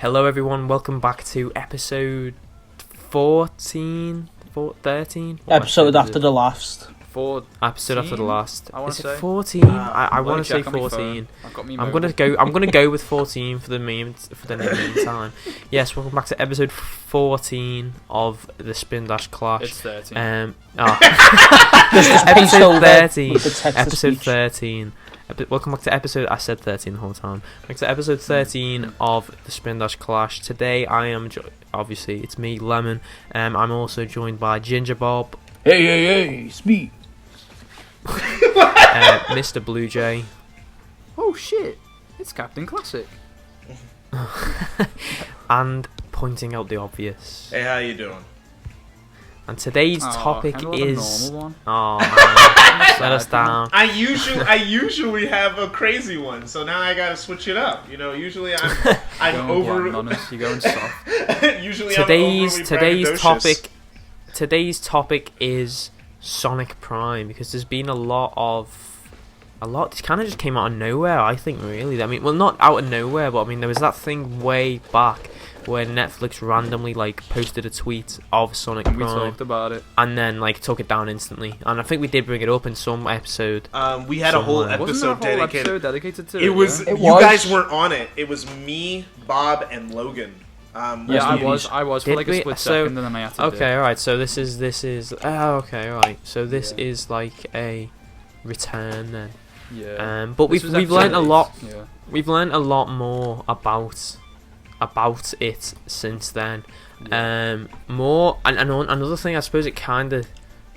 Hello everyone, welcome back to episode 13? Episode after the last. Episode after the last. I Is it say. 14? I want to say 14. I'm gonna go with 14 for the meantime. Yes, welcome back to episode 14 of the Spindash Clash. It's 13. Episode 13. With the text to Episode speech. 13. Welcome back to episode. I said 13 the whole time. Back to episode 13 of the Spindash Clash. Today I am obviously it's me, Lemon. I'm also joined by Ginger Bob. Hey, it's me. Mr. Bluejay. Oh shit! It's Captain Classic. And pointing out the obvious. Hey, how you doing? And today's topic kind of like is. a normal one. Oh man, let us down. I usually have a crazy one, so now I gotta switch it up. You know, usually I'm Going over. bland on us, you're going soft. Usually Today's I'm overly braggadocious. Today's topic is Sonic Prime, because there's been a lot. This kind of just came out of nowhere. I think really. I mean, well, not out of nowhere, but I mean there was that thing way back where Netflix randomly posted a tweet of Sonic We Prime talked about it. and then took it down instantly. And I think we did bring it up in some episode. We had a whole Somewhere. Wasn't there a whole episode episode dedicated to It was It you was. guys weren't on it. It was me, Bob, and Logan. Yeah, I was for Did like a we? split So- second, and then I had to. Okay, alright, so this is okay, alright. So this Yeah. is like a return then. Yeah. But This we've was learned a episode lot. 8, Yeah. We've learned a lot more about it since then. More and another thing, I suppose it kind of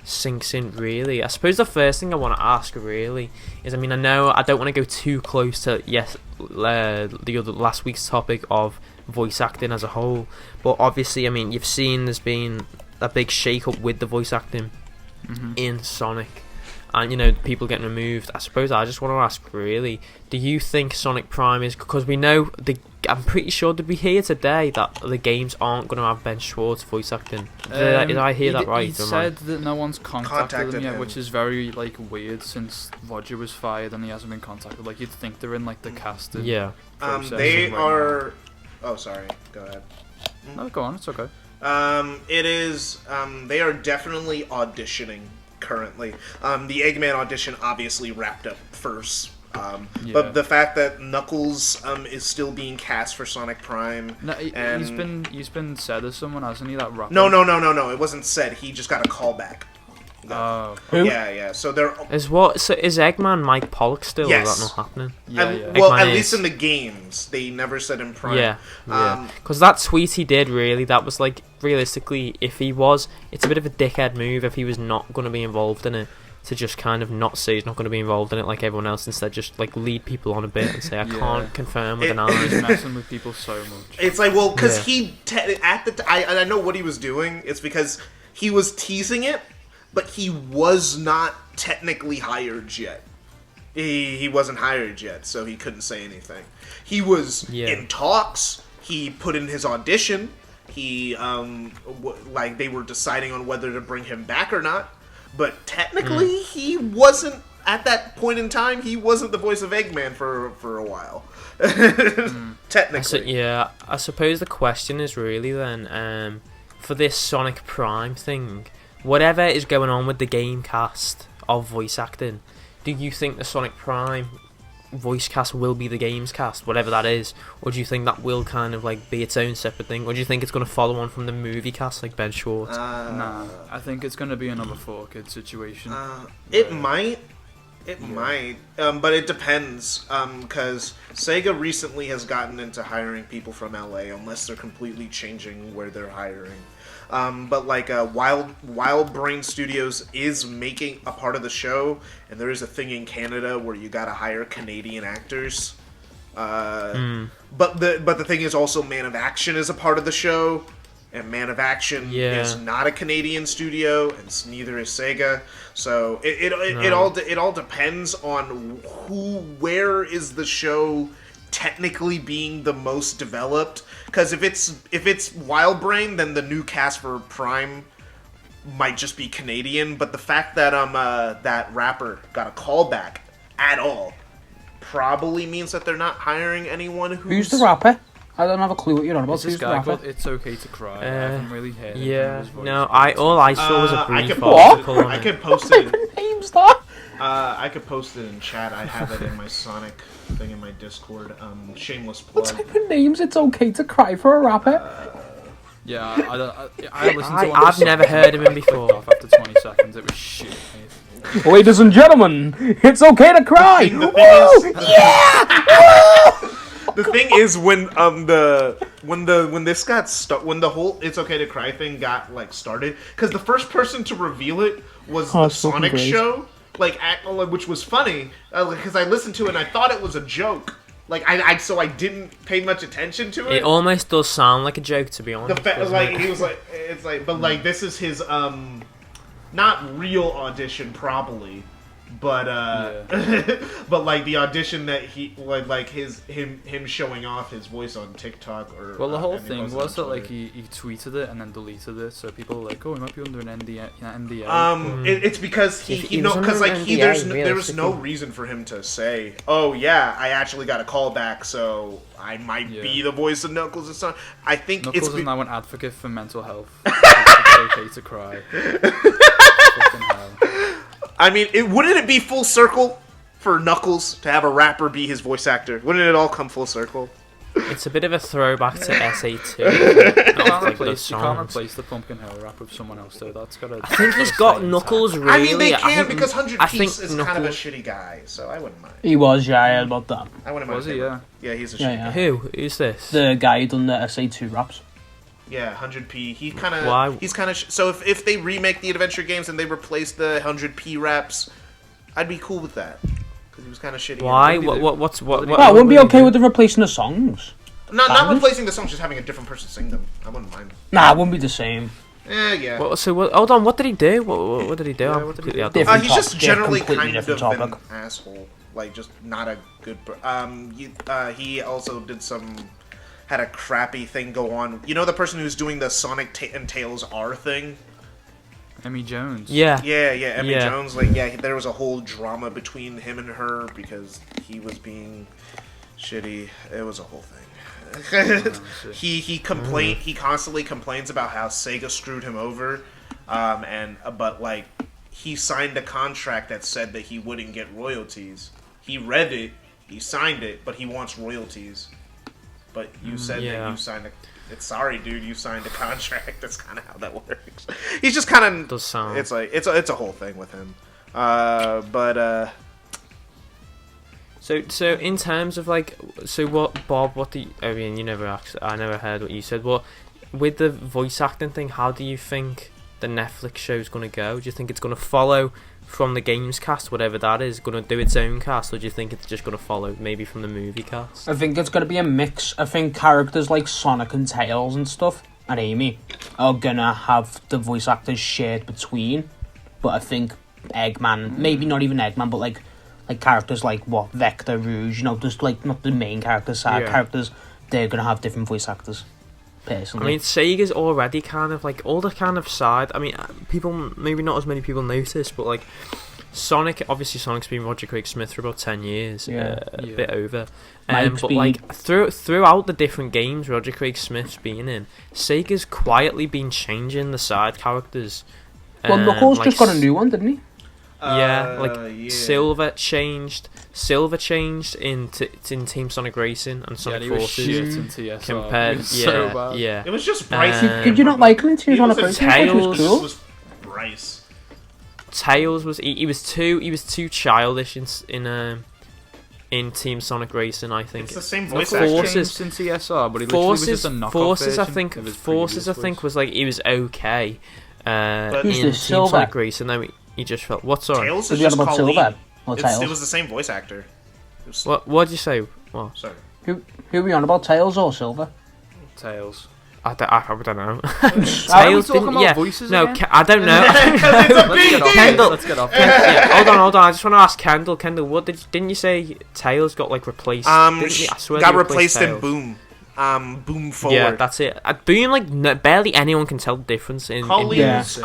sinks in really. I suppose the first thing I want to ask really is, I mean, I know I don't want to go too close to the other last week's topic of voice acting as a whole, but obviously, I mean, you've seen there's been a big shake up with the voice acting in Sonic. And, people getting removed. I suppose I just want to ask, really, do you think Sonic Prime is... Because we know... I'm pretty sure, did we hear today that the games aren't going to have Ben Schwartz voice acting? Did I hear that right? He said that no one's contacted him yet, which is very, weird since Roger was fired and he hasn't been contacted. You'd think they're in, the casting Yeah. process They right are. Oh, sorry. Go ahead. now. No, go on, it's okay. It is. They are definitely auditioning currently. The Eggman audition obviously wrapped up first. Yeah. But the fact that Knuckles is still being cast for Sonic Prime. No, and he's been said as someone, hasn't he? That rapper. No. It wasn't said. He just got a call back. Oh. Who? Yeah. So they're. Is Eggman Mike Pollock still? Yes. Or is that not happening? Yeah. Well, Eggman at is. least in the games, they never said in Prime. Yeah. Because that tweet he did, really, that was realistically, if he was, it's a bit of a dickhead move if he was not going to be involved in it, to just kind of not say he's not going to be involved in it like everyone else, instead just lead people on a bit and say I Yeah. can't confirm with an He's eye. messing with people so much. It's because Yeah. I know what he was doing. It's because he was teasing it, but he was not technically hired yet. He wasn't hired yet, so he couldn't say anything. He was in talks. He put in his audition. He they were deciding on whether to bring him back or not. But technically, he wasn't at that point in time. He wasn't the voice of Eggman for a while. Technically, I suppose the question is really then, for this Sonic Prime thing, whatever is going on with the game cast of voice acting, do you think the Sonic Prime voice cast will be the games cast, whatever that is, or do you think that will kind of be its own separate thing, or do you think it's going to follow on from the movie cast like Ben Schwartz? Nah, I think it's going to be another 4-kid situation. It might, but it depends. Because Sega recently has gotten into hiring people from LA, unless they're completely changing where they're hiring. But Wild Brain Studios is making a part of the show, and there is a thing in Canada where you gotta hire Canadian actors. But the thing is also Man of Action is a part of the show, and Man of Action is not a Canadian studio, and neither is Sega. So it all depends on where is the show technically being the most developed. Because if it's Wild Brain, then the new cast for Prime might just be Canadian. But the fact that that rapper got a call back at all probably means that they're not hiring anyone Who's the rapper? I don't have a clue what you're on about. It's this guy called It's Okay to Cry. I haven't really heard his voice. No, all I saw was a brief article. I could post it. Name's that? I could post it in chat. I have it in my Sonic thing in my Discord. Shameless plug. What type of names It's Okay to Cry for a rapper? Yeah, I listened to one. I've never heard of him before. After 20 seconds, it was shit, mate. Ladies and gentlemen, it's okay to cry! The thing is, when this got when the whole "It's Okay to Cry" thing got like started, because the first person to reveal it was the Sonic show, which was funny, because I listened to it and I thought it was a joke. So I didn't pay much attention to it. It almost does sound like a joke, to be honest. He was like, it's like, but like this is his not real audition probably, but but like the audition that he him showing off his voice on TikTok or. Well, the whole thing was that like he tweeted it and then deleted it, so people were like, oh, he might be under an NDA. It's because there was no reason for him to say, oh yeah, I actually got a call back, so I might be the voice of Knuckles and Sonic. I think Knuckles is now an advocate for mental health. It's okay to cry. Fucking hell. I mean, wouldn't it be full circle for Knuckles to have a rapper be his voice actor? Wouldn't it all come full circle? It's a bit of a throwback to SA2. You can't replace the Pumpkinhead rap with someone else, though. That's gotta. I think he's got Knuckles. Really, I mean, they can because 100 Piece is Knuckles, kind of a shitty guy, so I wouldn't mind. He was, yeah, I heard about that. I wouldn't mind. Was he? Yeah. Yeah, he's a shitty guy. Who's this? The guy who done the SA2 raps. Yeah, 100p. He's kind of. So if they remake the adventure games and they replace the 100p raps, I'd be cool with that because he was kind of shitty. Why? What? I wouldn't be okay with them replacing the songs. Not replacing the songs, just having a different person sing them. I wouldn't mind. Nah, it wouldn't be the same. Yeah. Hold on. What did he do? What did he do? He's just generally kind of an asshole. Like, just not a good. He also had a crappy thing go on. You know the person who's doing the Sonic and Tails R thing? Emmy Jones. Yeah. Emmy Jones. There was a whole drama between him and her because he was being shitty. It was a whole thing. He complained. He constantly complains about how Sega screwed him over, but he signed a contract that said that he wouldn't get royalties. He read it, he signed it, but he wants royalties. But you said that you signed sorry, dude, you signed a contract. That's kind of how that works. He's just kind of. Does sound. It's a whole thing with him. So in terms of you never asked. I never heard what you said. Well, with the voice acting thing, how do you think the Netflix show's gonna go? Do you think it's gonna follow from the games cast, whatever that is, going to do its own cast, or do you think it's just going to follow maybe from the movie cast? I think it's going to be a mix. I think characters like Sonic and Tails and stuff, and Amy, are going to have the voice actors shared between, but I think Eggman, maybe not even Eggman, but like characters like Vector, Rouge, just not the main characters, side characters, they're going to have different voice actors. Personally. I mean, Sega's already kind of all the kind of side. I mean, people, maybe not as many people notice, but Sonic, obviously Sonic's been Roger Craig Smith for about 10 years, a bit over. But throughout the different games Roger Craig Smith's been in, Sega's quietly been changing the side characters. Well, Knuckles just got a new one, didn't he? Silver changed in Team Sonic Racing and Sonic Forces compared. It was just Bryce. Did you not like him in Team Sonic Racing? Tails was Bryce. Tails was he was too childish in Team Sonic Racing. I think it's the same voice actor. Forces in TSR, but he literally was just a knockoff Forces, version I think was he was okay. But in Team Sonic Racing, then he just felt what's on. Tails is just called Silver. It was the same voice actor. What'd you say? What? Sorry. Who are we on about, Tails or Silver? Tails. I don't know. Tails didn't. Voices no, again? I don't know. Let's get off. Hold on. I just want to ask Kendall. What didn't you say? Tails got replaced. Got replaced in Boom. Boom forward. Yeah, that's it. Boom, barely anyone can tell the difference in. Colleen's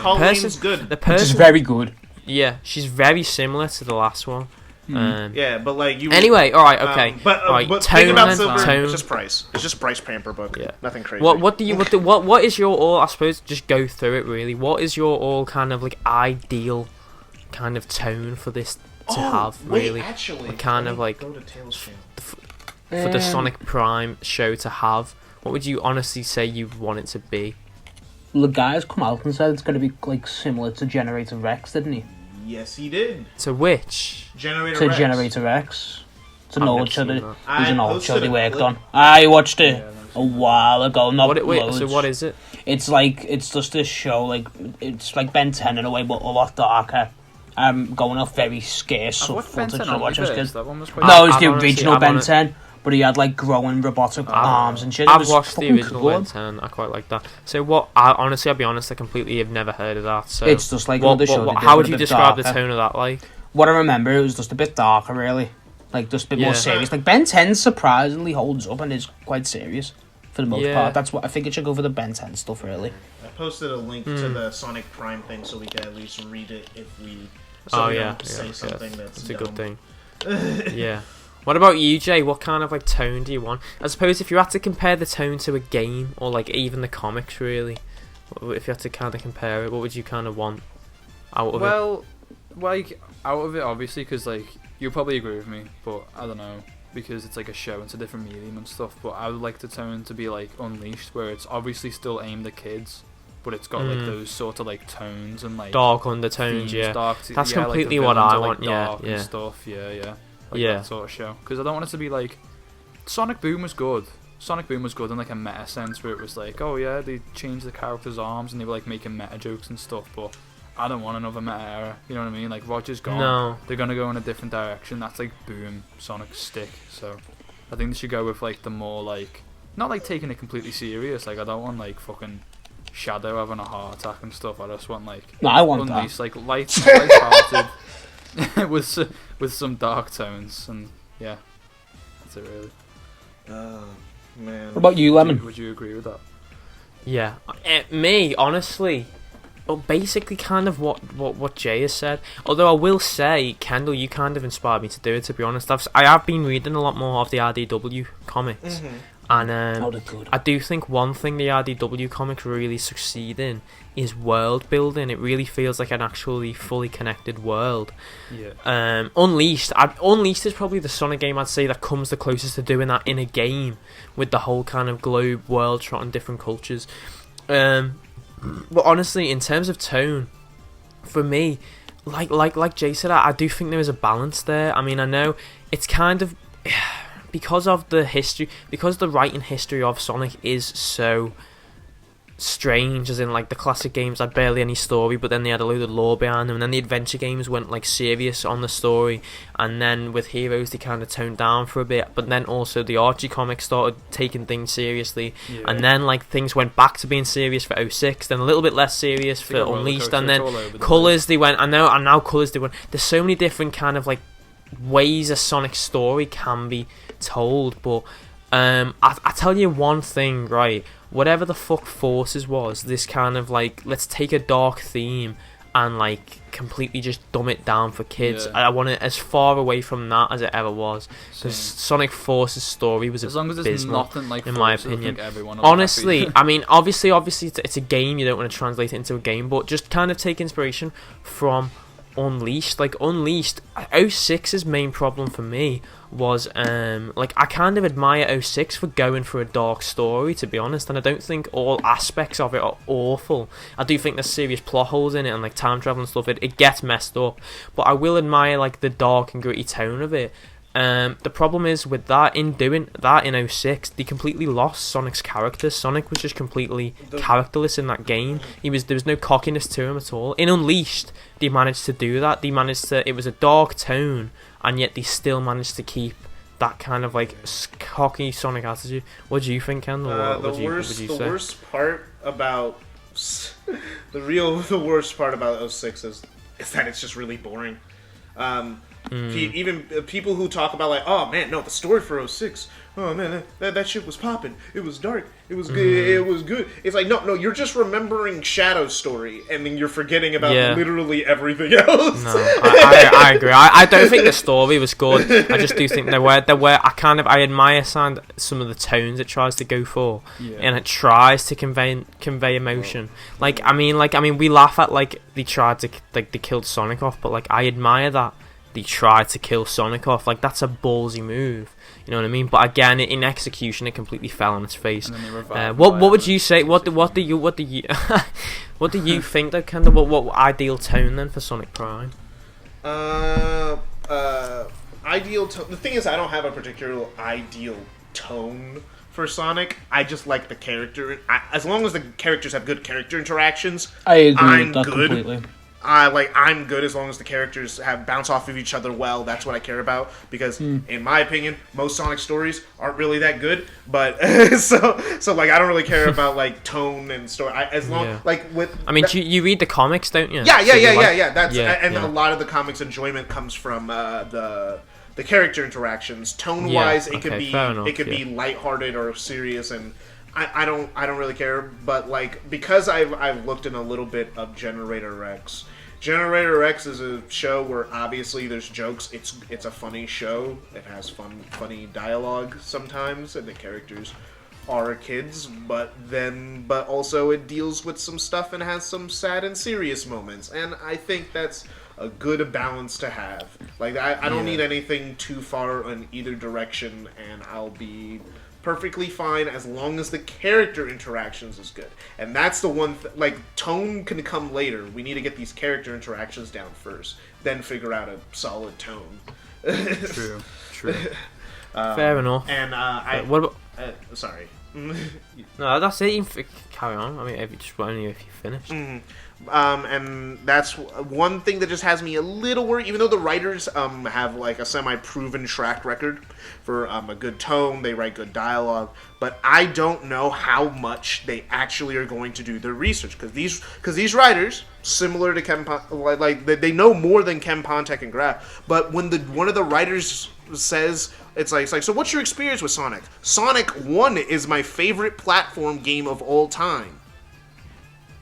good. The person Which is very good. Yeah, she's very similar to the last one. Yeah, but like you. Anyway, all right, okay. But tone, think about Silver. tone. It's just price. It's just price pamper book. Yeah. Nothing crazy. What is your all? I suppose just go through it really. What is your all kind of like ideal kind of tone for this to have really? Actually, kind of like go to Tails channel. For the Sonic Prime show to have. What would you honestly say you want it to be? The guy's come out and said it's going to be like similar to Generator Rex, didn't he? Yes, he did. To which? Generator Rex. Generator Rex. It's an old show. It was an old show they worked on. I watched it a while ago. Not loads. So what is it? It's just this show. Like it's like Ben 10 in a way, but a lot darker. Going off very scarce footage to watch as kids. No, it was the original Ben 10. But he had like growing robotic arms and shit. I've watched the original Ben 10. I quite like that. So what? Honestly, I'll be honest. I completely have never heard of that. So it's just like another show. How would you describe the tone of that? Like what I remember, it was just a bit darker, really. Like just a bit more serious. Like Ben 10 surprisingly holds up and is quite serious for the most part. That's what I think it should go for the Ben 10 stuff, really. I posted a link to the Sonic Prime thing so we can at least read it if we. Say something that's a good thing. Yeah. What about you, Jay? What kind of like tone do you want? I suppose if you had to compare the tone to a game or like even the comics, really, if you had to kind of compare it, what would you kind of want out of it? Well, like out of it, obviously, because like you'll probably agree with me, but I don't know because it's like a show, it's a different medium and stuff. But I would like the tone to be like Unleashed, where it's obviously still aimed at kids, but it's got like those sort of like tones and like dark undertones. Themes, That's completely what I want. Dark and stuff. Like that sort of show, because I don't want it to be like Sonic Boom was good. Sonic Boom was good in like a meta sense where it was like, oh yeah, they changed the character's arms and they were like making meta jokes and stuff. But I don't want another meta era. You know what I mean? Like Roger's gone. No. They're gonna go in a different direction. That's like Boom, Sonic Stick. So I think they should go with like the more like not like taking it completely serious. Like I don't want like fucking Shadow having a heart attack and stuff. I just want like I want Unleashed, like light-hearted. with some dark tones and that's it really. Oh man. What about you, Lemon? Would you agree with that? Yeah, me honestly. Well, basically, kind of what Jay has said. Although I will say, Kendall, you kind of inspired me to do it. To be honest, I have been reading a lot more of the RDW comics, and I do think one thing the RDW comics really succeed in is world building. It really feels like an actually fully connected world. Yeah. Unleashed is probably the Sonic game I'd say that comes the closest to doing that in a game with the whole kind of globe world trotting different cultures. But honestly, in terms of tone, for me, like Jay said, I do think there is a balance there. I mean, I know it's kind of because of the history, because the writing history of Sonic is so strange, as in like the classic games had barely any story, but then they had a load of lore behind them, and then the adventure games went like serious on the story, and then with Heroes they kind of toned down for a bit, but then also the Archie comics started taking things seriously, and then like things went back to being serious for 06, then a little bit less serious for Unleashed, and then Colours they went, and now Colours they went. There's so many different kind of like ways a Sonic story can be told, but I tell you one thing, right? Whatever the fuck Forces was, this kind of like, let's take a dark theme and like completely just dumb it down for kids. I want it as far away from that as it ever was, because Sonic Forces story was as long as there's nothing like in Forces, my opinion. I think honestly, I mean, obviously it's a game, you don't want to translate it into a game, but just kind of take inspiration from Unleashed. Like Unleashed, 06's main problem for me was like I kind of admire 06 for going for a dark story, to be honest, and I don't think all aspects of it are awful. I do think there's serious plot holes in it and like time travel and stuff, it gets messed up, but I will admire like the dark and gritty tone of it. The problem is with that, in doing that in 06, they completely lost Sonic's character. Sonic was just completely characterless in that game. There was no cockiness to him at all. In Unleashed, they managed to do that. It was a dark tone, and yet they still managed to keep that kind of like cocky Sonic attitude. What do you think, Kendall? The worst part about the worst part about 06 is that it's just really boring. Even people who talk about like, oh man, no, the story for '06. Oh man, that shit was popping. It was dark. It was good. It was good. It's like no, you're just remembering Shadow's story, and then you're forgetting about literally everything else. No, I agree. I don't think the story was good. I just do think there were. I admire some of the tones it tries to go for, and it tries to convey emotion. I mean, we laugh at like they tried to they killed Sonic off, but like I admire that they tried to kill Sonic off. Like that's a ballsy move. You know what I mean? But again, in execution, it completely fell on its face. What would you say? What do you what do you think though, Kendall? What ideal tone then for Sonic Prime? Ideal tone. The thing is, I don't have a particular ideal tone for Sonic. I just like the character. As long as the characters have good character interactions, I agree I'm with that good. completely. I'm good as long as the characters have bounce off of each other well. That's what I care about because, in my opinion, most Sonic stories aren't really that good. But so like I don't really care about like tone and story. I mean, you read the comics, don't you? Yeah. That's a lot of the comics enjoyment comes from the character interactions. Tone wise, it could be lighthearted or serious and. I don't really care, but like because I've looked in a little bit of Generator X. Generator X is a show where obviously there's jokes. It's a funny show. It has funny dialogue sometimes, and the characters are kids. But also it deals with some stuff and has some sad and serious moments. And I think that's a good balance to have. Like I don't need anything too far in either direction, and I'll be perfectly fine as long as the character interactions is good. And that's the one like tone can come later. We need to get these character interactions down first, then figure out a solid tone. True. Fair enough. And what about sorry. No, that's it. You can carry on. I mean, if you finished. And that's one thing that just has me a little worried, even though the writers have like a semi-proven track record for a good tone, they write good dialogue, but I don't know how much they actually are going to do their research, because these writers, similar to Ken like they know more than Ken Pontek and Graf, but when one of the writers says it's like so what's your experience with Sonic? Sonic 1 is my favorite platform game of all time.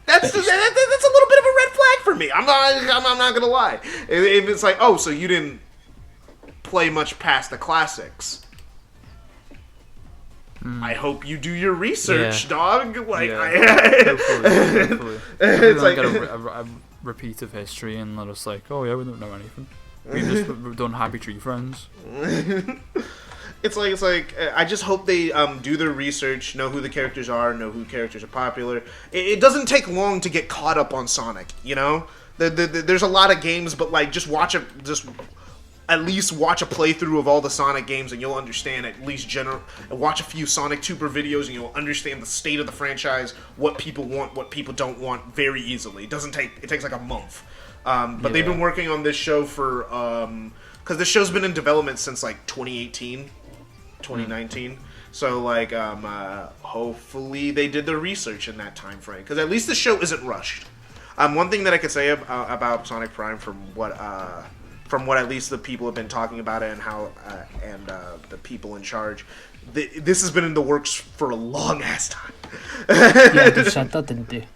That's a little bit of a red flag for me. I'm not gonna lie. If it's like, oh, so you didn't play much past the classics. I hope you do your research, dog. Like, hopefully. It's like a repeat of history, and let us like, oh yeah, we don't know anything. We've done Happy Tree Friends. It's like I just hope they do their research, know who the characters are, know who characters are popular. It doesn't take long to get caught up on Sonic, you know? There's a lot of games, but like just at least watch a playthrough of all the Sonic games and you'll understand at least watch a few Sonic Tuber videos and you'll understand the state of the franchise, what people want, what people don't want very easily. It takes like a month. But they've been working on this show for because this show's been in development since like 2018. 2019. So like hopefully they did their research in that time frame, because at least the show isn't rushed. One thing that I could say about Sonic Prime from what at least the people have been talking about it and how the people in charge, this has been in the works for a long ass time. Yeah, they said that, didn't they?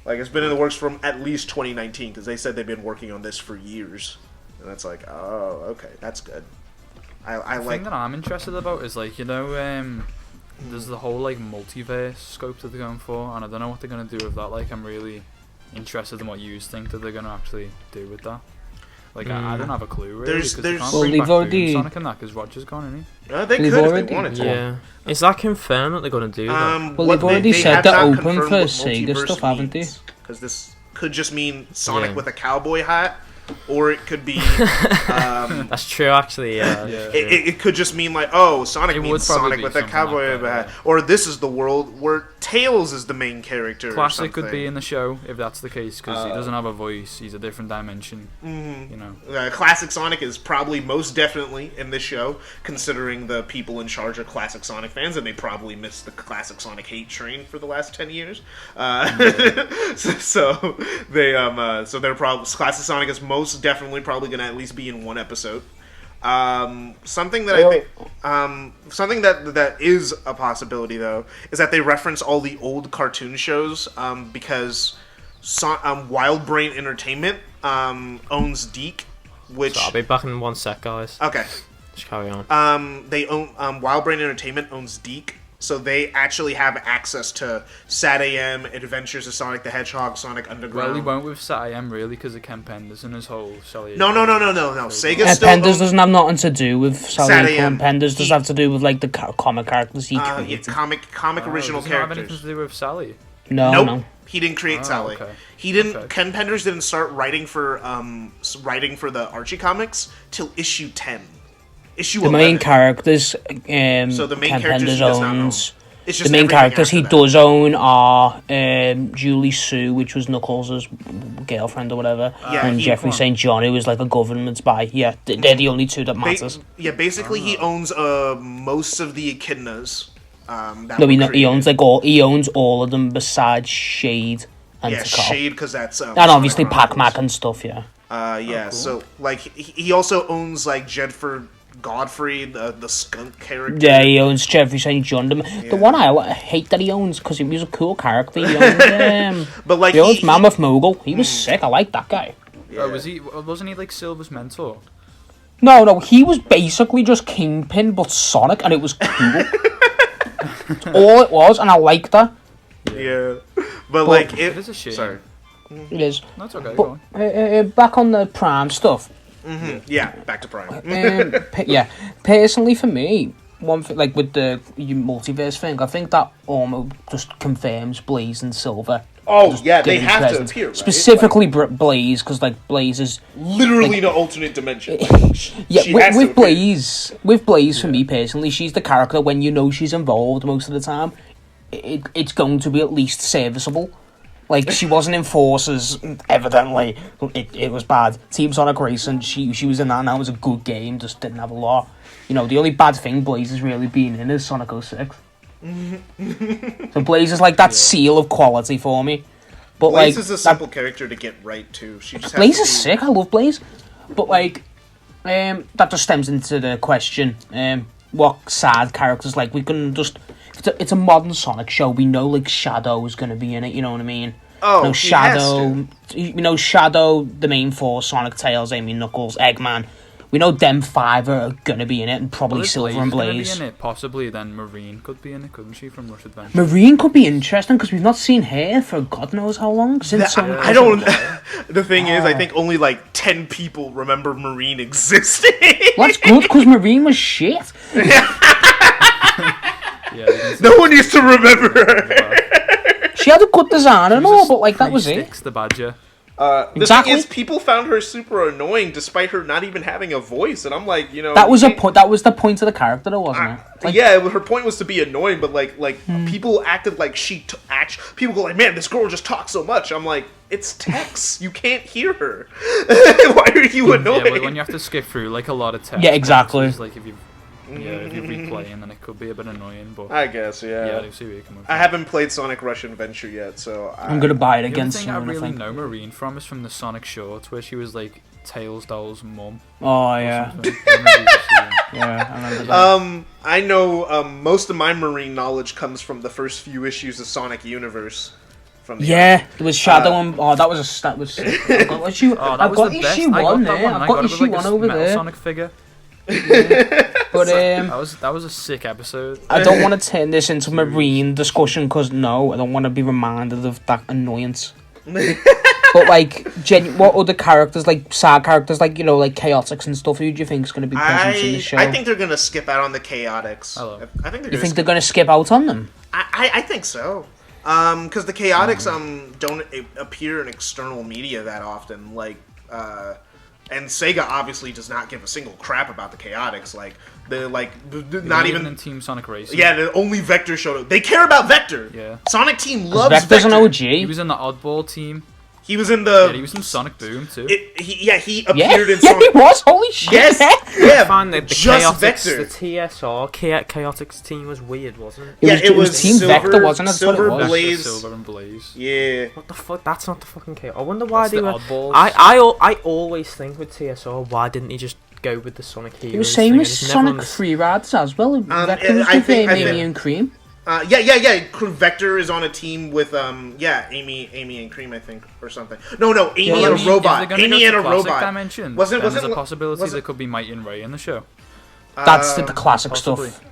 Like it's been in the works from at least 2019, because they said they've been working on this for years, and that's like, oh, okay, that's good. The thing that I'm interested about is like, you know, there's the whole like multiverse scope that they're going for, and I don't know what they're gonna do with that. Like, I'm really interested in what you think that they're gonna actually do with that. Like, I don't have a clue really. They've already Sonic and that, because Roger's gone, isn't he? They could if they wanted to. Yeah, is that confirmed that they're gonna do that? Well, they've already said they're open for Sega stuff, haven't they? Because this could just mean Sonic with a cowboy hat. Or it could be that's true, actually. Yeah, it could just mean like, oh, Sonic means Sonic with a cowboy hat, or this is the world where Tails is the main character. Classic could be in the show if that's the case, because he doesn't have a voice. He's a different dimension. You know, Classic Sonic is probably most definitely in this show, considering the people in charge are Classic Sonic fans, and they probably missed the Classic Sonic hate train for the last 10 years. So they're probably Classic Sonic is most definitely probably going to at least be in one episode. Something that I think, something that is a possibility though, is that they reference all the old cartoon shows, because Wild Brain Entertainment owns Deke, which... So I'll be back in 1 sec, guys. Okay. Just carry on. They own, Wild Brain Entertainment owns Deke, so they actually have access to Sat AM, Adventures of Sonic the Hedgehog, Sonic Underground. Well, he won't with Sat AM really because of Ken Penders and his whole Sally. No. Sega still Penders owns... doesn't have nothing to do with Sat Sally AM. and Penders does have to do with like the comic characters he yeah, created. comic original doesn't have anything characters. to do with Sally. No. He didn't create Sally. Okay. He didn't. Okay. Ken Penders didn't start writing for the Archie comics till issue 10. Issue The 11. main characters, So the main Ken characters he Penders does not own. owns. It's The just main everything characters he after that. does own are Julie Sue, which was Knuckles' girlfriend or whatever, Yeah, and he- Jeffrey St. John, who was like a government spy. Yeah, they're the only two that matters. Basically he owns most of the echidnas. That No, were he created. owns he owns all of them besides Shade and Yeah, Tikal. Shade, because that's And obviously Sonic Pac Chronicles. Mac and stuff. Yeah. Yeah, cool. so like he also owns like Jedford Godfrey, the skunk character. Yeah, he owns Jeffrey St. John. The one I hate that he owns because he was a cool character. He owns, But like he owns Mammoth Mogul. He was sick. I like that guy. Oh, wasn't he like Silver's mentor? No, he was basically just Kingpin but Sonic, and it was cool. That's all it was, and I liked that. Yeah, but like It is a shame. Sorry. It is. That's okay. Go But on. back on the Prime stuff. Yeah, back to Prime. Yeah, personally for me, one thing like with the multiverse thing, I think that almost just confirms Blaze and Silver. Oh yeah, they gonna be have present. to appear, right? Specifically Blaze, because like Blaze is Literally in an alternate dimension. yeah. She has to With appear. Blaze for me personally, she's the character when you know she's involved most of the time. It's going to be at least serviceable. Like she wasn't in Forces, evidently. It was bad. Team Sonic Racing, she was in that, and that was a good game. Just didn't have a lot. You know, the only bad thing Blaze has really been in is Sonic 06. So Blaze is like that seal of quality for me. But Blaze like is a simple character to get right too. She just has Blaze to is be- sick. I love Blaze. But like, that just stems into the question: what side characters like we can just. It's a modern Sonic show. We know like Shadow is going to be in it. You know what I mean? Oh, No he has Shadow. We know Shadow, the main four: Sonic, Tails, Amy, Knuckles, Eggman. We know them five are going to be in it, and probably Well, if Silver and gonna Blaze. Be in it, possibly then Marine could be in it, couldn't she, from Rush Adventure? Marine could be interesting because we've not seen her for God knows how long since. Sonic I don't. The thing is, I think only like 10 people remember Marine existing. Well, that's good because Marine was shit. Yeah, you can see No one used to remember her. She had a good design and She all, was but like that was it. Sticks the Badger. The Exactly. thing is, people found her super annoying despite her not even having a voice, and I'm like, you know, That was you a can't- point. That was the point of the character, though, wasn't it? Like, yeah, her point was to be annoying, but like people acted like she people go like, man, this girl just talks so much. I'm like, it's text, you can't hear her. Why are you Yeah, annoying? but when you have to skip through like a lot of text. Yeah, exactly. It's like if you replaying, then it could be a bit annoying. But I guess, yeah, I see where you're coming from. I haven't played Sonic Rush Adventure yet, so I'm gonna buy it The again only thing soon. I I really think. know Marine from is from the Sonic shorts where she was like Tails Doll's mum. Oh yeah, Something. I remember you seeing. yeah. I remember that. I know most of my Marine knowledge comes from the first few issues of Sonic Universe. From the Yeah, there was Shadow and that was that was. I got issue. Oh, that I've was got the best. issue I got one that there. one. And I I've got got it with issue like one a over metal there. Sonic figure. But That was a sick episode. I don't want to turn this into Marine discussion because no, I don't want to be reminded of that annoyance. But like, what other characters, like side characters, like you know, like Chaotix and stuff? Who do you think is going to be present in the show? I think they're gonna skip out on the Chaotix. Hello. I think they're you gonna think they're going to skip out on them? I think so. Because the Chaotix don't appear in external media that often. Like, and Sega obviously does not give a single crap about the Chaotix. Like, not even in Team Sonic Racing. Yeah, the only Vector showed up. They care about Vector. Yeah. Sonic Team loves Vector's Vector. an OG. He was in the Oddball team. He was in the. Yeah, he was in Sonic Boom too. He appeared in Yeah, Sonic. he was. Holy shit. Yes, I yeah. find that the just Chaotix, Vector. the TSR, Chaotix team was weird, wasn't it? It was Team Vector, wasn't it? That's what it Silver was. Blaze. Silver and Blaze. Yeah. What the fuck? That's not the fucking Chaotix. I wonder why That's they the were. oddballs. I always think with TSR, why didn't he just go with the Sonic Heroes? It was same thing? I with just never Sonic understood. Free Riders as well. Vector was I with think- Amy and Cream. Yeah. Vector is on a team with Amy and Cream, I think, or something. No, Amy Well, and a robot. Amy and a classic robot. Dimension, Wasn't there's a wasn't possibility wasn't- there could be Mighty and Ray in the show. That's the classic possibly. stuff.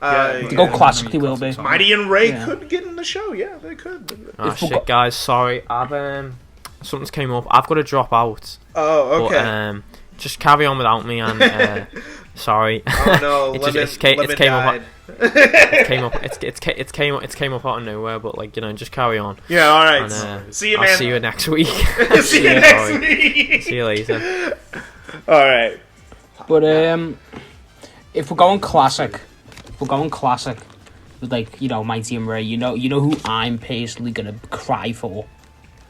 Yeah, To go yeah. classic, they will be. Classic Mighty and Ray Yeah. could get in the show. Yeah, they could. Oh If we shit, got- guys, sorry. I've something's came up. I've got to drop out. Oh, okay. But, just carry on without me and sorry. Oh no, it Lemon, just came Lemon died. up. It came up out of nowhere. But like just carry on. Yeah, all right. And, See you, I'll man. see you next week. See you next week. See you later. All right. But if we're going classic with like Mighty and Ray, you know who I'm personally gonna cry for.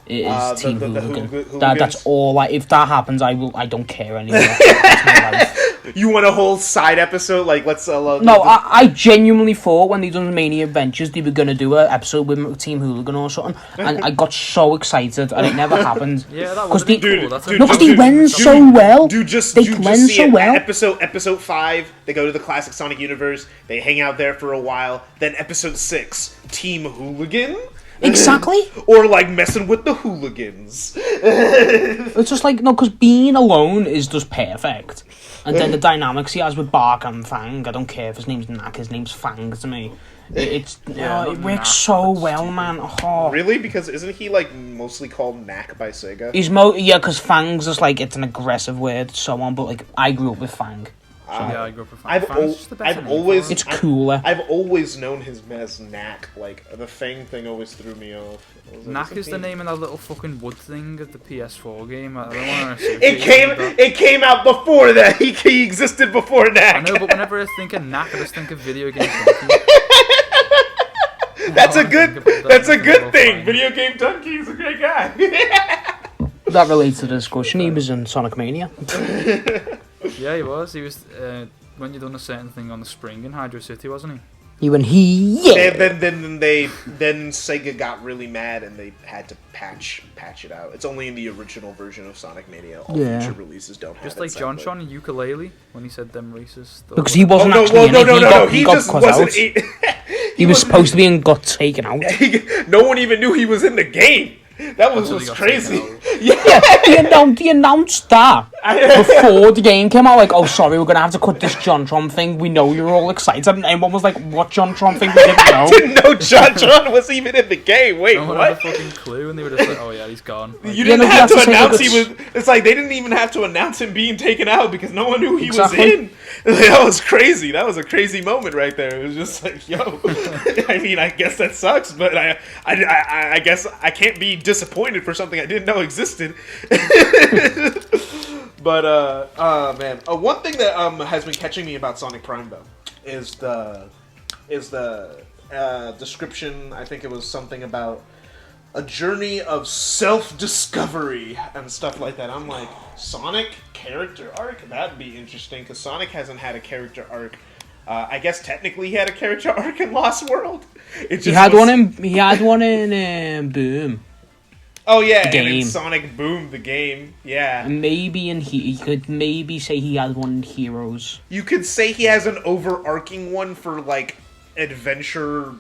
It is Team the Hooligan. Hooligans? That's all. If that happens, I don't care anymore. That's my life. You want a whole side episode? Like, let's. No, I genuinely thought when they done Mania Adventures they were gonna do an episode with Team Hooligan or something, and I got so excited, and it never happened. Yeah, that Because would be they- cool. That's dude, No, because they dude, went dude, so well. Dude, just They dude, blend just see so it. well. Episode 5, they go to the classic Sonic universe. They hang out there for a while. Then episode 6, Team Hooligan. Exactly. Or like messing with the hooligans. It's just like, no, because being alone is just perfect. And then the dynamics he has with Bark and Fang, I don't care if his name's Knack, his name's Fang to me. It not works Knack, so that's well, stupid. man. Oh. Really? Because isn't he like mostly called Knack by Sega? Yeah, because Fang's just like, it's an aggressive word, so on, but like, I grew up with Fang. Yeah, I grew up with I've Fang's just the better I've name for always him. It's cooler. I've always known his as Knack. Like the Fang thing always threw me off. I was like, Knack isn't is the he- name of that little fucking wood thing of the PS4 game. I don't want to associate It came out before that. He existed before Knack. I know, but whenever I think of Knack, I just think of video game donkey. That's I a good. think about That's a that good little thing. Fang. Video game Donkey is a great guy. That relates to the discussion. He was in Sonic Mania. Yeah, he was. He was when you done a certain thing on the spring in Hydro City, wasn't he? He went, yeah. Then Sega got really mad and they had to patch it out. It's only in the original version of Sonic Mania. All Yeah. future releases don't have Just it like John sadly. Sean and Ukulele when he said them racist. Because he wasn't Oh no! actually Well, in no, it. no, He no, got, no! He got just cut wasn't. out. He was supposed to be and got taken out. No one even knew he was in the game. That was Until he just got crazy. taken out. Yeah, he announced that before the game came out. Like, oh, sorry, we're gonna have to cut this JonTron thing. We know you're all excited, and everyone was like, "What JonTron thing?" We didn't know. Didn't know JonTron was even in the game. Wait, No one had a what? fucking clue, and they were just like, "Oh yeah, he's gone." Like, You didn't no, you have have to to say announce that he was. It's like they didn't even have to announce him being taken out because no one knew he Exactly. was in. That was crazy. That was a crazy moment right there. It was just like, yo. I mean, I guess that sucks, but I guess I can't be disappointed for something I didn't know existed. But man, one thing that has been catching me about Sonic Prime though is the description. I think it was something about a journey of self-discovery and stuff like that. I'm like, Sonic character arc? That'd be interesting because Sonic hasn't had a character arc. I guess technically he had a character arc in Lost World. It just He had was- one in Boom. Oh yeah, the and in game. Sonic Boom, the game. Yeah, And maybe he could maybe say he had one in Heroes. you could say he has an overarching one for like adventure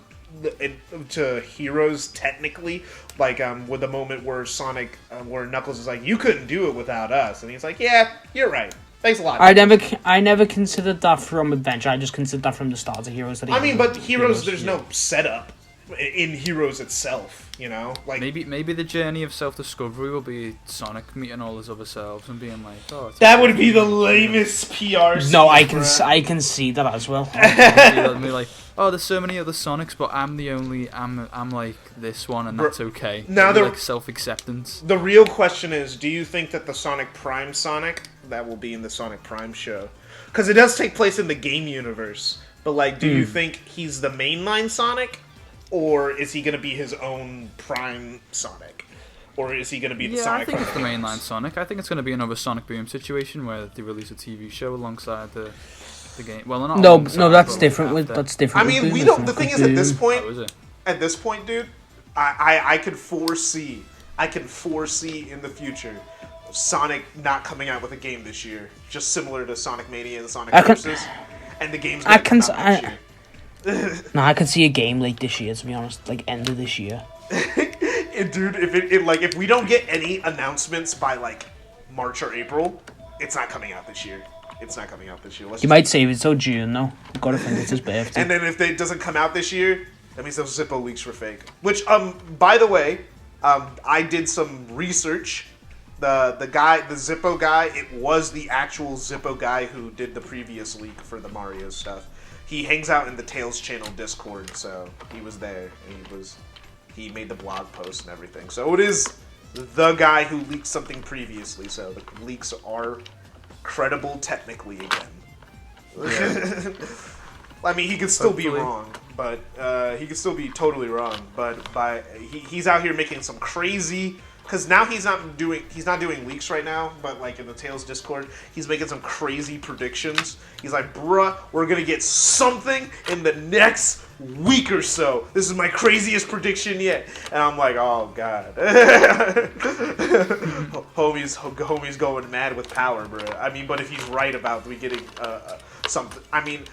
to Heroes technically, like with the moment where Sonic, where Knuckles is like, "You couldn't do it without us," and he's like, "Yeah, you're right. Thanks a lot." I never considered that from Adventure. I just considered that from the start of Heroes. That he I mean, had but Heroes, there's yeah. no setup in Heroes itself. You know, like maybe the journey of self-discovery will be Sonic meeting all his other selves and being like, "Oh, it's that would be the lamest PR. No, I scheme, can I can see that as well. They'll be like, oh, there's so many other Sonics, but I'm like this one, and that's okay." Now It'll be they're- like self-acceptance. The real question is, do you think that the Sonic Prime Sonic, that will be in the Sonic Prime show, because it does take place in the game universe, but like, do you think he's the mainline Sonic, or is he going to be his own Prime Sonic? or is he going to be the Yeah, Sonic? I think from it's the games? mainline Sonic. I think it's going to be another Sonic Boom situation where they release a TV show alongside the game. Well, not No, alongside, no, that's but different. after. That's different. I mean, with we Boom, don't. isn't The it? thing is, Oh, is it? at this point, dude, I could foresee in the future Sonic not coming out with a game this year, just similar to Sonic Mania and Sonic Versus, and the game's gonna come out next year. No, I could see a game late this year. To be honest, like end of this year. Dude, if we don't get any announcements by like March or April, it's not coming out this year. You might save it till June, though. I've got to think it's his birthday. And then if it doesn't come out this year, that means those Zippo leaks were fake. Which, by the way, I did some research. The Zippo guy, it was the actual Zippo guy who did the previous leak for the Mario stuff. He hangs out in the Tales channel Discord, so he was there, and he made the blog post and everything. So it is the guy who leaked something previously, so the leaks are credible technically again. Yeah. I mean, he could still Hopefully. be wrong, but he could still be totally wrong. But he's out here making some crazy. Because now he's not doing leaks right now, but like in the Tales Discord, he's making some crazy predictions. He's like, bruh, we're gonna get something in the next week or so. This is my craziest prediction yet. And I'm like, oh god. homie's going mad with power, bruh. I mean, but if he's right about we getting something, I mean,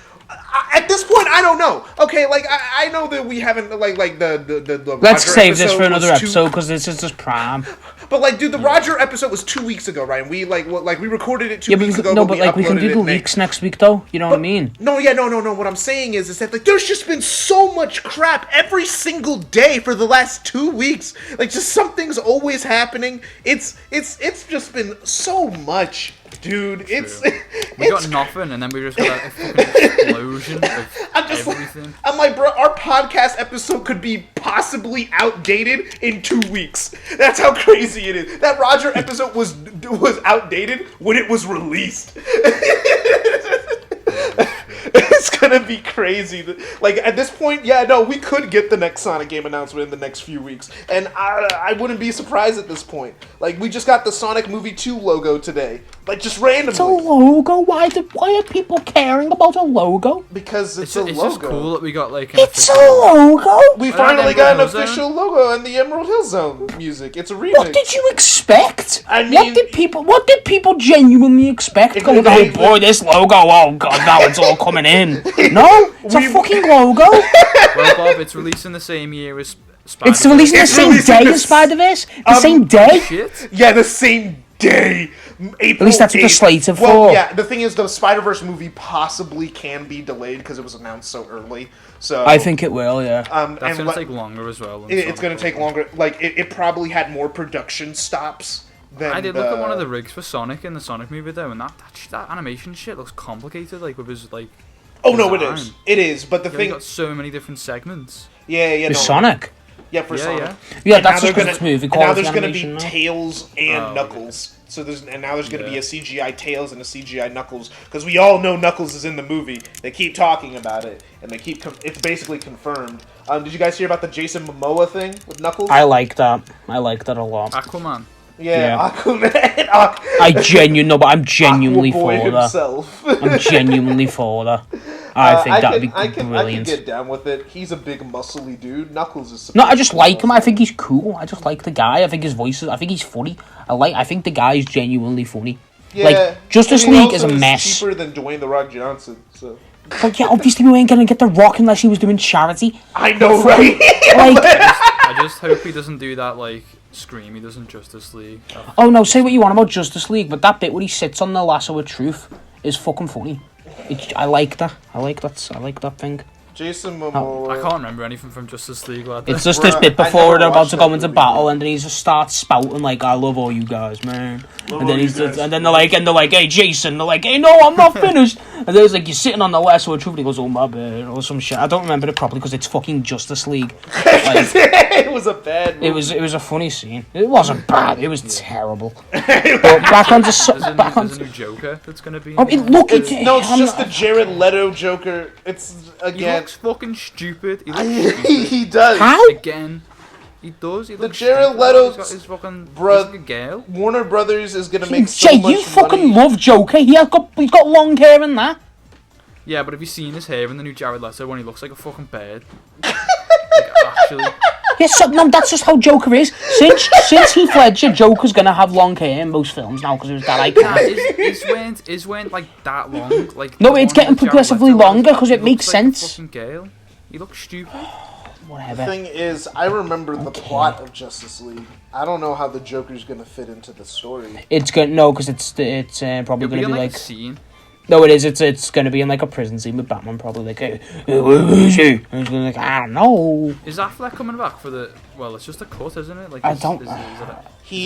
at this point, I don't know. Okay, like I know that we haven't like the Let's Roger save this episode for another was episode because this is just prime. But like, dude, the Roger episode was 2 weeks ago, right? And we we recorded it 2 weeks ago. No, but we like we can do uploaded the it May. leaks next week, though. You know what I mean? No. What I'm saying is that like there's just been so much crap every single day for the last 2 weeks. Like, just something's always happening. It's just been so much, dude. We got nothing, and then we just got a fucking explosion of everything. I'm like, bro, our podcast episode could be possibly outdated in 2 weeks. That's how crazy it is. That Roger episode was outdated when it was released. It's gonna be crazy. Like, at this point, yeah, no, we could get the next Sonic game announcement in the next few weeks, and I wouldn't be surprised at this point. Like, we just got the Sonic Movie 2 logo today, like, just randomly. It's a logo. Why are people caring about a logo? Because it's a It's logo. just cool that we got like. An It's a official- logo. We Well, finally Emerald got an Hill Zone. official logo and the Emerald Hill Zone music. It's a remix. What did you expect? I mean- what did people genuinely expect? If Going, they- oh boy, this logo. Oh god, now it's all coming in. No, it's a fucking logo. Well, Bob, it's releasing the same year as Spider-Man. It's releasing the It's same releasing day the as Spider-Verse. The same day. Shit. Yeah, the same day. April At least that's what they're 8th. slated Well, for. yeah, the thing is, the Spider-Verse movie possibly can be delayed because it was announced so early. So I think it will. Yeah. That's and gonna take longer as well. than it's Sonic going to take will. longer. Like, it probably had more production stops than I did look at one of the rigs for Sonic in the Sonic movie though, and that animation shit looks complicated. Like with his like. Oh no, it design. is. It is. But the Yeah, thing, got so many different segments. yeah, With no, Sonic. yeah, for Yeah, Sonic. yeah. Yeah, And that's now just they're because it's movie and now quality there's going to be animation. now. Tails and Oh, Knuckles. So now there's going to be Yeah. a CGI Tails and a CGI Knuckles because we all know Knuckles is in the movie. They keep talking about it, and they keep it's basically confirmed. Did you guys hear about the Jason Momoa thing with Knuckles? I like that. I like that a lot. Aquaman. Yeah. Aquaman. I'm genuinely Aquaboy for that. himself. I'm genuinely for that. I think that'd be I can brilliant. get down with it. He's a big, muscly dude. Knuckles is. No, I just like him. I think he's cool. I just like the guy. I think his voice is. I think he's funny. I think the guy is genuinely funny. Yeah. Like, Justice And he League is also a mess. Cheaper than Dwayne the Rock Johnson. So But yeah, obviously we ain't gonna get The Rock unless he was doing charity. I know, right? Like, I just hope he doesn't do that like scream he does in Justice League. oh no, say what you want about Justice League, but that bit where he sits on the lasso of truth is fucking funny. I like that. I like that thing. Jason Momoa. I can't remember anything from Justice League. Like It's that. just this Bruh, bit I before never they're about watched to that go into movie, battle, dude. and then he just starts spouting like, "I love all you guys, man." Love And then all he's you just, guys. and then they're like, "Hey, Jason." They're like, "Hey, no, I'm not finished." And then it's like you're sitting on the lasso of truth, and he goes, "Oh my bad," or some shit. I don't remember it properly because it's fucking Justice League. Like, It was a bad movie. it was a funny scene. It wasn't bad. It was terrible. But back onto There's a new Joker that's gonna be. Oh, look, It's just the Jared Leto Joker. It's He again. looks fucking stupid. He looks stupid. He does. how? Again. He does. He The looks Jared stupid. Leto He's got his fucking bruh- he's like a girl. Warner Brothers is gonna make so Jay, much you fucking money. love Joker. He's got long hair and that. Yeah, but have you seen his hair in the new Jared Leto when he looks like a fucking bird? Like, actually. Yes, no, that's just how Joker is. Since Heath Ledger, Joker's gonna have long hair in most films now because it was that Nah, iconic. is weren't like that long. Like No, the it's one getting with Jared progressively Leto, longer 'cause he it makes looks like a sense. fucking girl. He looks stupid. The Whatever. thing is, I remember the plot of Justice League. I don't know how the Joker's gonna fit into the story. It's gonna no, because it's probably It'll gonna be be like like. a scene. No, it is. It's gonna be in like a prison scene with Batman, probably like, where is he? And he's gonna be like, I don't know. Is Affleck coming back for the? Well, it's just a cut, isn't it? Like I is don't- it a,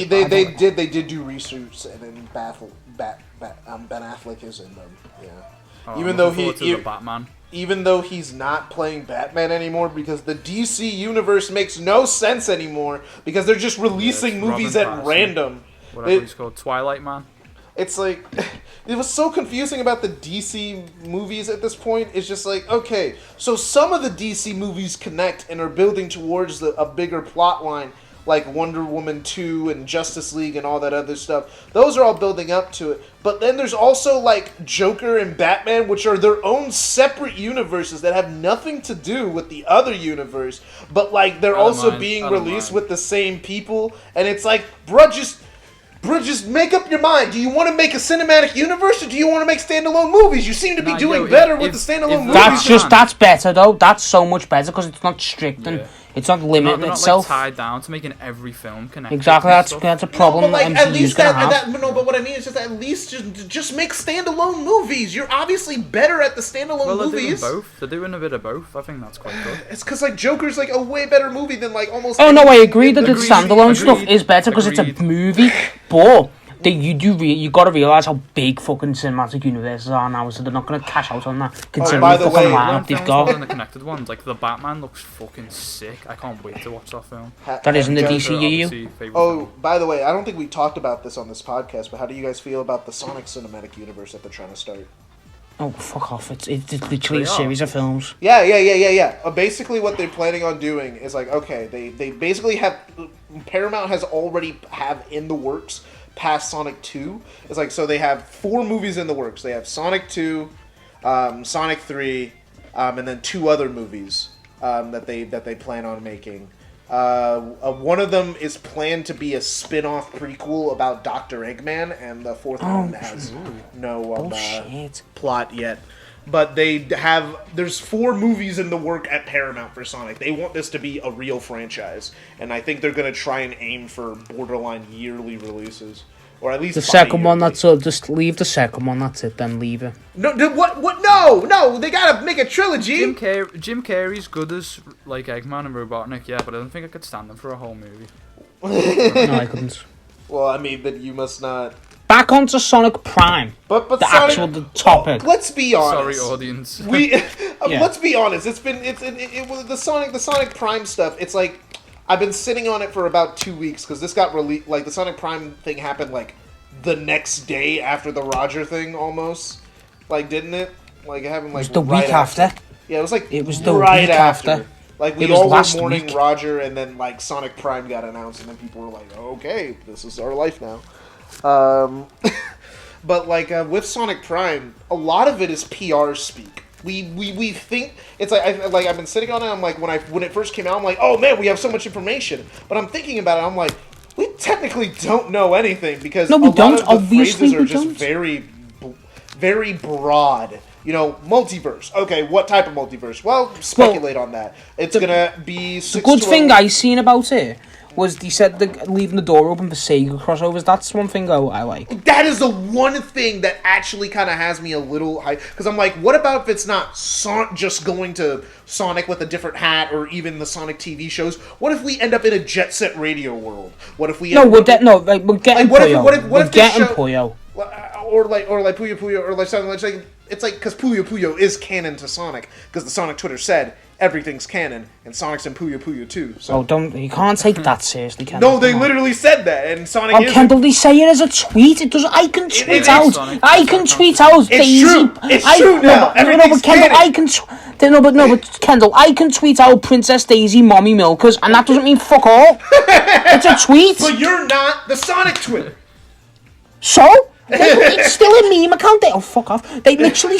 They did do reshoots, and then Ben Affleck is in them. Yeah. oh, Even I'm though looking forward to he- the Batman. Even though he's not playing Batman anymore because the DC universe makes no sense anymore because they're just releasing it's movies Robin at Pattinson. random. Whatever he's called, Twilight Man. It's like, it was so confusing about the DC movies at this point. It's just like, okay, so some of the DC movies connect and are building towards a bigger plot line, like Wonder Woman 2 and Justice League and all that other stuff. Those are all building up to it. But then there's also like Joker and Batman, which are their own separate universes that have nothing to do with the other universe. But like they're also being released with the same people. And it's like, bruh, just make up your mind. Do you want to make a cinematic universe or do you want to make standalone movies? You seem to be doing better with the standalone movies. That's better though. That's so much better because it's not strict and it's not limiting They're not itself. like tied down to making every film connected. Exactly, and that's stuff. a problem No, but like that at MCU's least gonna that have. no, but what I mean is just at least just make standalone movies. You're obviously better at the standalone Well, they're movies. doing both. They're doing a bit of both. I think that's quite good. It's because like Joker's like a way better movie than like almost. Oh no, I agree that the Agreed, standalone stuff agreed, is better because it's a agreed. movie, but you gotta realize how big fucking cinematic universes are now, so they're not gonna cash out on that. Considering by the the fucking way, lineup they've got. And the connected ones, like the Batman looks fucking sick. I can't wait to watch that film. That isn't the Joker- DCU. Obviously, favourite Oh, film. by the way, I don't think we talked about this on this podcast, but how do you guys feel about the Sonic cinematic universe that they're trying to start? Oh fuck off! It's literally a They are. series of films. Yeah. Basically, what they're planning on doing is like, okay, they basically have Paramount has already have in the works past Sonic 2. It's like, so they have 4 movies in the works. They have Sonic 2, Sonic 3, and then 2 other movies that they plan on making. One of them is planned to be a spin-off prequel about Dr. Eggman, and the 4th one has no Shit. plot yet. But there's 4 movies in the work at Paramount for Sonic. They want this to be a real franchise, and I think they're gonna try and aim for borderline yearly releases, or at least The second one, bi-yearly. just leave the second one. That's it. Then leave it. No, what? No! They gotta make a trilogy. Jim Carrey's good as like Eggman and Robotnik, yeah, but I don't think I could stand him for a whole movie. No, I couldn't. Well, I mean, then you must not. Back onto Sonic Prime. But The Sonic, the topic. Well, let's be honest. Sorry, audience. Yeah. Let's be honest. It was the Sonic Prime stuff. It's like I've been sitting on it for about 2 weeks because this got released. Like the Sonic Prime thing happened like the next day after the Roger thing, almost. Like, didn't it? Like it happened like It was the right week after. Yeah, it was like It was the right week after. after. Like we It was all were last mourning week. Roger, and then like Sonic Prime got announced, and then people were like, "Okay, this is our life now." But like with Sonic Prime, a lot of it is PR speak. We think it's like I've been sitting on it. I'm like when it first came out, I'm like, oh man, we have so much information. But I'm thinking about it. I'm like, we technically don't know anything because No, we a lot don't. of the Obviously, phrases are we just don't. very broad. You know, multiverse. Okay, what type of multiverse? Well, speculate on that. It's gonna be The good thing I seen about it was they said leaving the door open for Sega crossovers. That's one thing I like. That is the one thing that actually kind of has me a little hype. Because I'm like, what about if it's not just going to Sonic with a different hat or even the Sonic TV shows? What if we end up in a Jet Set Radio world? What if we... We're getting Puyo. What if this show- Puyo. Or like Puyo Puyo, or like something like... It's like, because Puyo Puyo is canon to Sonic. Because the Sonic Twitter said, everything's canon, and Sonic's in Puyo Puyo too. So. You can't take that seriously, can No, they literally said that, and Sonic is... Kendall, they say it as a tweet. It does. I can tweet is out. Sonic. I can tweet out. It's true. It's true now. Everything's but Kendall, canon. But Kendall, I can tweet out Princess Daisy Mommy Milkers, and that doesn't mean fuck all. It's a tweet. But you're not the Sonic Twitter. So? It's still a meme account. Fuck off. They literally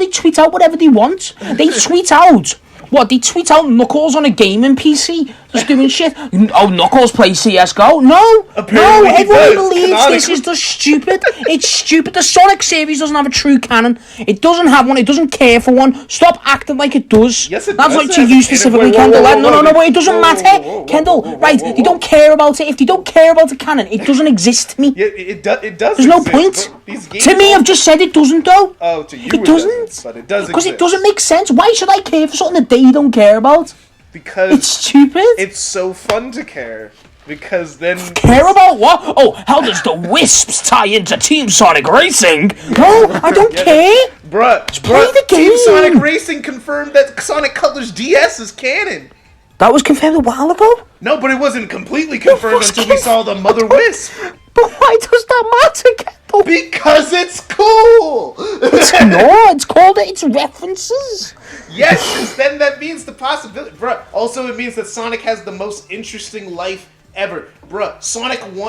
tweet out whatever they want. They tweet out. What, they tweet out Knuckles on a gaming PC? Just doing shit? Oh, Knuckles plays CSGO? No! Apparently Everyone believes this is just stupid. It's stupid. The Sonic series doesn't have a true canon. It doesn't have one. It doesn't care for one. Stop acting like it does. Yes, it That's does. like to you specifically, Kendall. No, it doesn't matter. Whoa, Kendall, right, they don't care about it. If they don't care about the canon, it doesn't exist to me. Yeah, it does. There's no point. To me, I've just said it doesn't, though. Oh, to you it doesn't. But it does Because exist. it doesn't make sense. Why should I care for something that they don't care about? Because it's stupid. It's so fun to care. Because then... Care about what? Oh, how does the Wisps tie into Team Sonic Racing? No, I don't care. Bruh, play the game. Team Sonic Racing confirmed that Sonic Colors DS is canon. That was confirmed a while ago? No, but it wasn't completely confirmed until we saw the Mother Wisp. But why does that matter, Kendall? Because it's cool. It's not. It's called it. It's references. Yes, 'cause then that means the possibility. Bruh, also it means that Sonic has the most interesting life ever. Bruh,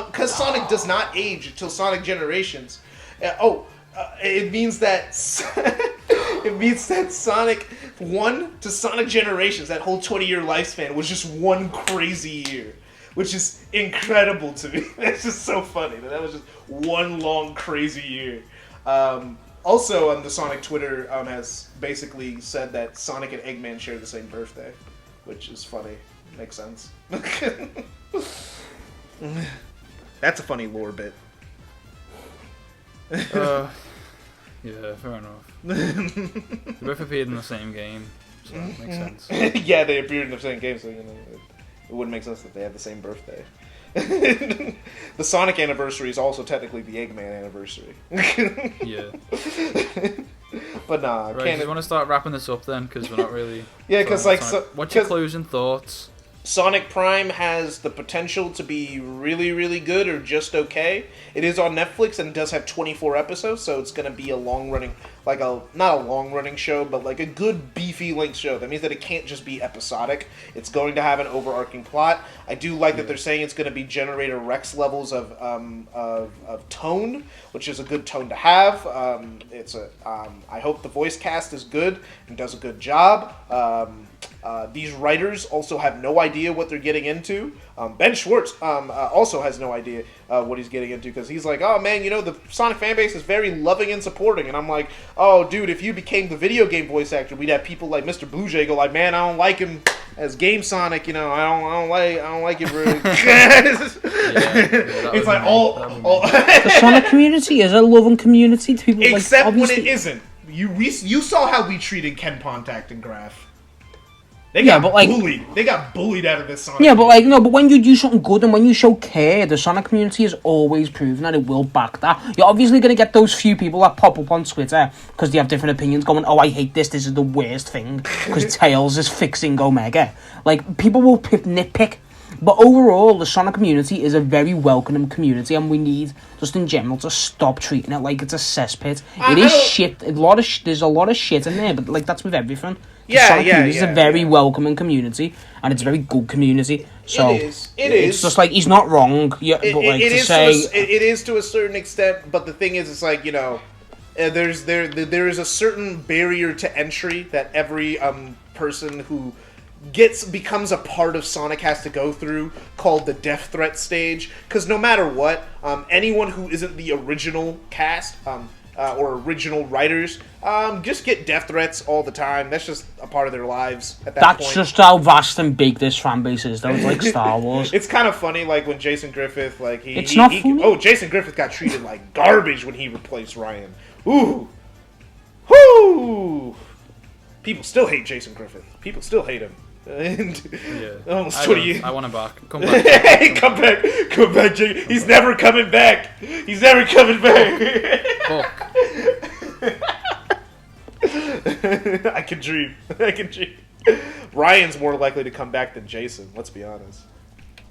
because Sonic does not age until Sonic Generations. It means that Sonic 1 to Sonic Generations, that whole 20-year lifespan, was just one crazy year. Which is incredible to me. That's just so funny. That was just one long crazy year. Also, the Sonic Twitter has basically said that Sonic and Eggman share the same birthday, which is funny. Makes sense. That's a funny lore bit. Yeah, fair enough. They both appeared in the same game, so it makes sense. Yeah, they appeared in the same game, so it wouldn't make sense that they have the same birthday. The Sonic anniversary is also technically the Eggman anniversary. Yeah. But nah, right, do you want to start wrapping this up then? Because we're not really... Yeah, because what's your closing thoughts? Sonic Prime has the potential to be really, really good or just okay. It is on Netflix and it does have 24 episodes, so it's going to be a long-running, not a long-running show, but like a good, beefy length show. That means that it can't just be episodic. It's going to have an overarching plot. I do like that they're saying it's going to be Generator Rex levels of tone, which is a good tone to have. I hope the voice cast is good and does a good job. These writers also have no idea what they're getting into. Ben Schwartz also has no idea what he's getting into, because he's like, oh man, the Sonic fanbase is very loving and supporting. And I'm like, oh dude, if you became the video game voice actor, we'd have people like MrBlueJay go like, man, I don't like him as Game Sonic, I don't like it really. It's like all the Sonic community is a loving community to people. Except when it isn't. You saw how we treated Ken Pontact and Graph. They got bullied. They got bullied out of this Sonic. Yeah, but but when you do something good and when you show care, the Sonic community has always proven that it will back that. You're obviously going to get those few people that pop up on Twitter because they have different opinions going, oh, I hate this is the worst thing, because Tails is fixing Omega. People will nitpick. But overall, the Sonic community is a very welcoming community, and we need, just in general, to stop treating it like it's a cesspit. It is shit. There's a lot of shit in there, but that's with everything. The Sonic community is a very welcoming community, and it's a very good community. So it is. It's just he's not wrong. It is to a certain extent, but the thing is, it's there is a certain barrier to entry that every person who becomes a part of Sonic has to go through, called the death threat stage. Because no matter what, anyone who isn't the original cast or original writers just get death threats all the time. That's just a part of their lives at that point. That's just how vast and big this fan base is. That was like Star Wars. It's kind of funny, when Jason Griffith, funny. Oh, Jason Griffith got treated like garbage when he replaced Ryan. Ooh. Whoo! People still hate Jason Griffith. People still hate him. Almost 20 years. I want him back. Come back. Come back, Jake. He's never coming back. He's never coming back. Fuck. I can dream. Ryan's more likely to come back than Jason. Let's be honest.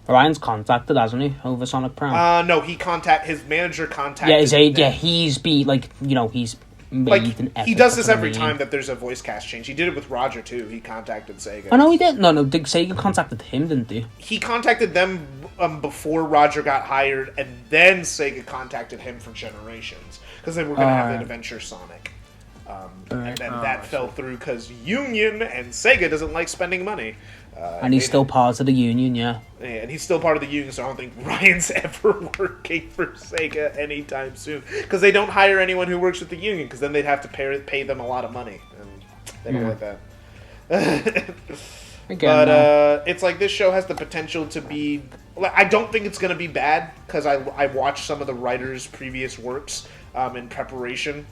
Ryan's contacted, hasn't he, over Sonic Prime? No, his manager contacted. Yeah, his aide. Yeah, he's Like, made an effort. he does this that's what I every mean. time that there's a voice cast change. He did it with Roger, too. He contacted Sega. Oh, no, he didn't. No, Sega contacted him, didn't they? He contacted them before Roger got hired, and then Sega contacted him for Generations. Because they were going to have an Adventure Sonic. And then that fell through because Union and Sega doesn't like spending money. And he's still part of the union, yeah. And he's still part of the union, so I don't think Ryan's ever working for Sega anytime soon. Because they don't hire anyone who works with the union, because then they'd have to pay them a lot of money. And they don't like that. But it's like this show has the potential to be... I don't think it's going to be bad, because I watched some of the writers' previous works in preparation.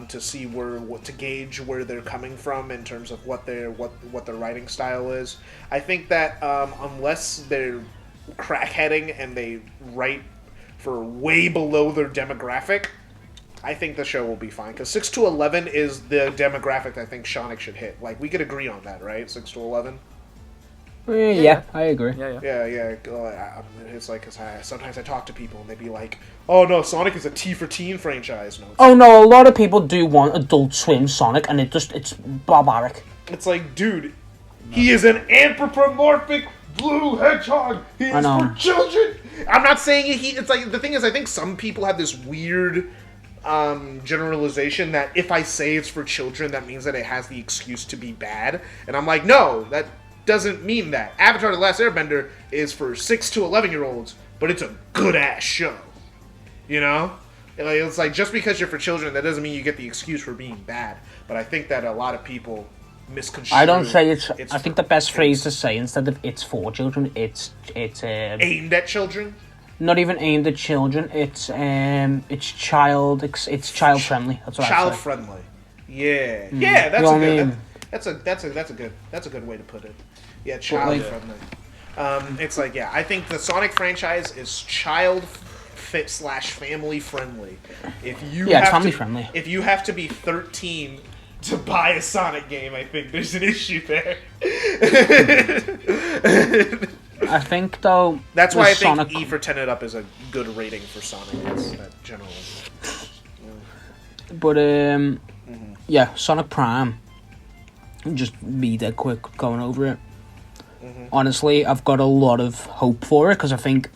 To see to gauge where they're coming from in terms of what their writing style is. I think that unless they're crackheading and they write for way below their demographic, I think the show will be fine. Because 6 to 11 is the demographic I think Sonic should hit. Like, we could agree on that, right? 6 to 11. Yeah, I agree. Yeah. It's like, cause sometimes I talk to people and they'd be like, "Oh no, Sonic is a T for teen franchise." No. Oh no, a lot of people do want Adult Swim Sonic, and it's barbaric. It's like, dude, he is an anthropomorphic blue hedgehog. He is for children. I'm not saying it's like, the thing is, I think some people have this weird generalization that if I say it's for children, that means that it has the excuse to be bad. And I'm like, no, that doesn't mean that. Avatar: The Last Airbender is for 6 to 11-year-olds, but it's a good-ass show. You know? It's like, just because you're for children, that doesn't mean you get the excuse for being bad. But I think that a lot of people misconstrue. I don't say it's I think the best phrase to say, instead of "it's for children," it's aimed at children? Not even aimed at children. It's child friendly. That's what I say. Child friendly. Yeah. Yeah, that's a good... That's a good way to put it. Yeah, child friendly. It's like, yeah, I think the Sonic franchise is child fit / family friendly. It's family friendly. If you have to be 13 to buy a Sonic game, I think there's an issue there. I think though. That's why I think E for 10 and up is a good rating for Sonic. That's that general. But yeah, Sonic Prime. Just be dead quick going over it. Honestly, I've got a lot of hope for it, because I think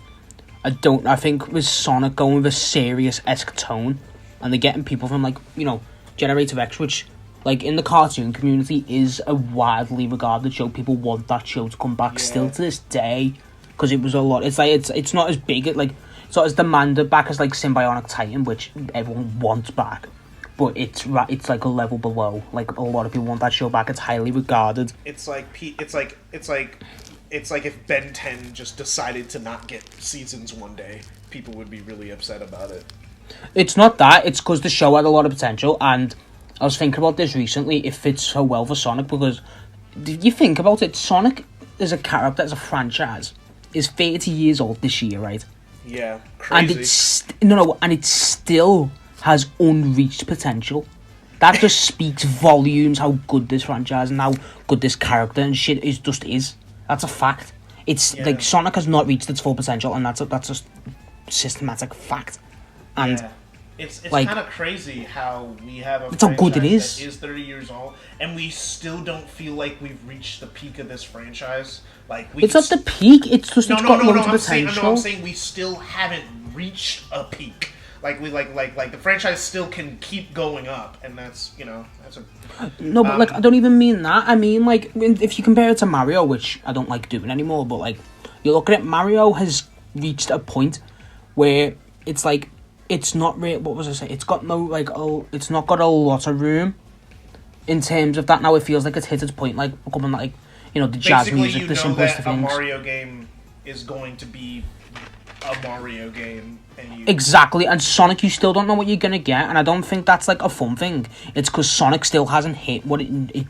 with Sonic going with a serious-esque tone, and they're getting people from, like, you know, Generative X, which, like, in the cartoon community is a widely regarded show. People want that show to come back still to this day, because it was a lot. It's like it's not as big, it's not as demanded back as, like, Symbionic Titan, which everyone wants back. But it's like a level below. Like, a lot of people want that show back. It's highly regarded. It's like if Ben 10 just decided to not get seasons one day, people would be really upset about it. It's not that. It's because the show had a lot of potential, and I was thinking about this recently. It fits so well for Sonic, because did you think about it? Sonic is a character, as a franchise, is 30 years old this year, right? Yeah, crazy. And it still has unreached potential. That just speaks volumes how good this franchise and how good this character and shit is. That's a fact. It's like Sonic has not reached its full potential, and that's a systematic fact. And it's like, kind of crazy how we have a it's how good it franchise that is 30 years old, and we still don't feel like we've reached the peak of this franchise. Like, it's not the peak. It's just it's got loads of potential. I'm saying we still haven't reached a peak. Like the franchise still can keep going up, and that's that's a no, but like I don't even mean that. I mean, like, if you compare it to Mario, which I don't like doing anymore, but like you look at it, Mario has reached a point where it's like it's not really. What was I saying? It's got it's not got a lot of room in terms of that. Now it feels like it's hit its point, like becoming like the jazz basically, music, the simplest of things. A Mario game is going to be a Mario game. Exactly, and Sonic, you still don't know what you're gonna get, and I don't think that's like a fun thing. It's because Sonic still hasn't hit what it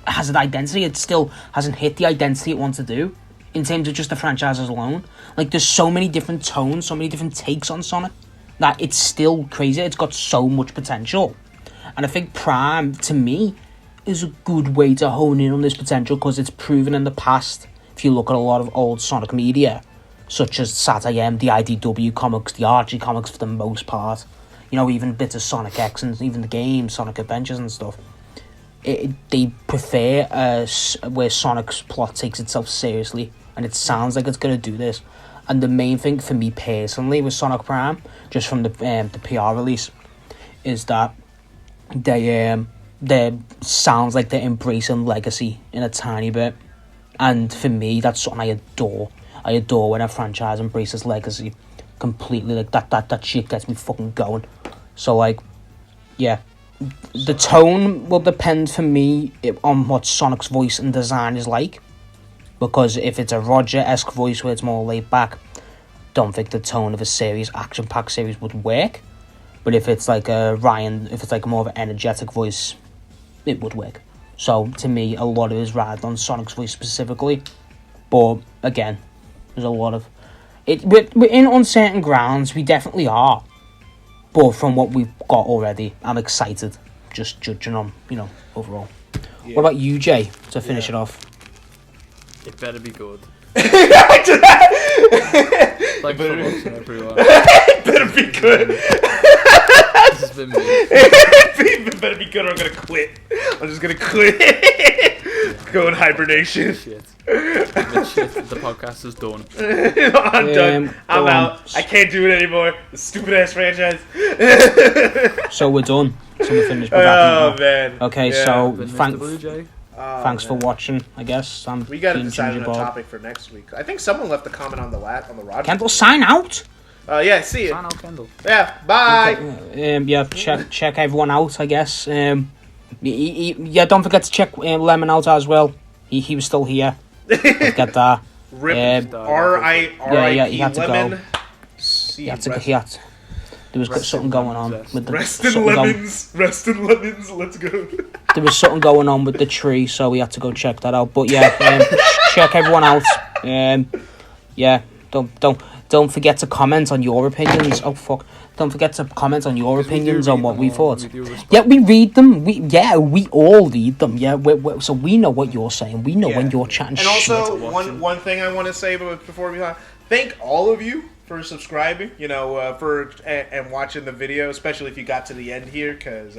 has an identity. It still hasn't hit the identity it wants to do in terms of just the franchises alone. Like, there's so many different tones, so many different takes on Sonic that it's still crazy. It's got so much potential, and I think Prime, to me, is a good way to hone in on this potential, because it's proven in the past. If you look at a lot of old Sonic media, such as SatIM, the IDW comics, the Archie comics for the most part, you know, even bits of Sonic X and even the game, Sonic Adventures and stuff, they prefer where Sonic's plot takes itself seriously, and it sounds like it's going to do this. And the main thing for me personally with Sonic Prime, just from the PR release, is that they sounds like they're embracing legacy in a tiny bit. And for me, that's something I adore. I adore when a franchise embraces legacy completely. Like, that shit gets me fucking going. So, like, yeah. The tone will depend for me on what Sonic's voice and design is like. Because if it's a Roger-esque voice where it's more laid back, don't think the tone of a series, action-packed series, would work. But if it's like a Ryan, if it's like more of an energetic voice, it would work. So, to me, a lot of it is riding on Sonic's voice specifically. But, again, there's a lot of... We're in uncertain grounds, we definitely are. But from what we've got already, I'm excited. Just judging on, you know, overall. Yeah. What about you, Jay, to finish it off? It better be good. Like for watching, everyone. It better be good. This has been me. It better be good or I'm gonna quit. I'm just gonna quit. Go in hibernation. Shit. The podcast is done. I'm done. I'm out. I can't do it anymore. The stupid ass franchise. So we're done. So we're finished. Oh man. Okay, yeah. so Thanks for watching. I guess we got to decide on a topic for next week. I think someone left a comment on the Roger. Kendall, sign out. Yeah, see you. Sign out, Kendall. Yeah, bye. Okay. Yeah, check everyone out. I guess. Yeah, don't forget to check Lemon out as well. He was still here. Get that. Rip. R.I.P. He had to Lemon. go. There was something going on with the Rest in lemons. Rest in lemons. Let's go. There was something going on with the tree, so we had to go check that out. But yeah, check everyone out. Yeah, don't forget to comment on your opinions. Oh fuck! Don't forget to comment on your opinions on what we thought. Yeah, we read them. We all read them. Yeah, so we know what you're saying. We know when you're chatting shit. And also, one thing I want to say before we thank all of you for subscribing, you know, and watching the video, especially if you got to the end here, because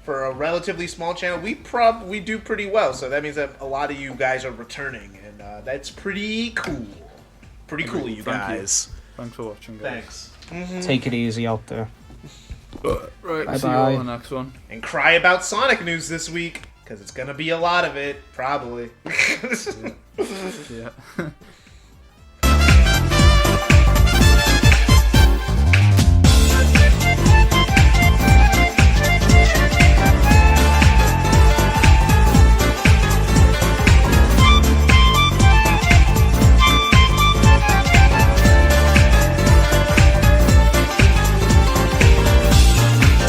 for a relatively small channel, we do pretty well. So that means that a lot of you guys are returning, and that's pretty cool. Pretty cool, you guys. Thanks for watching, guys. Thanks. Mm-hmm. Take it easy out there. Right, bye see you all on the next one. And cry about Sonic news this week, because it's gonna be a lot of it, probably. Yeah.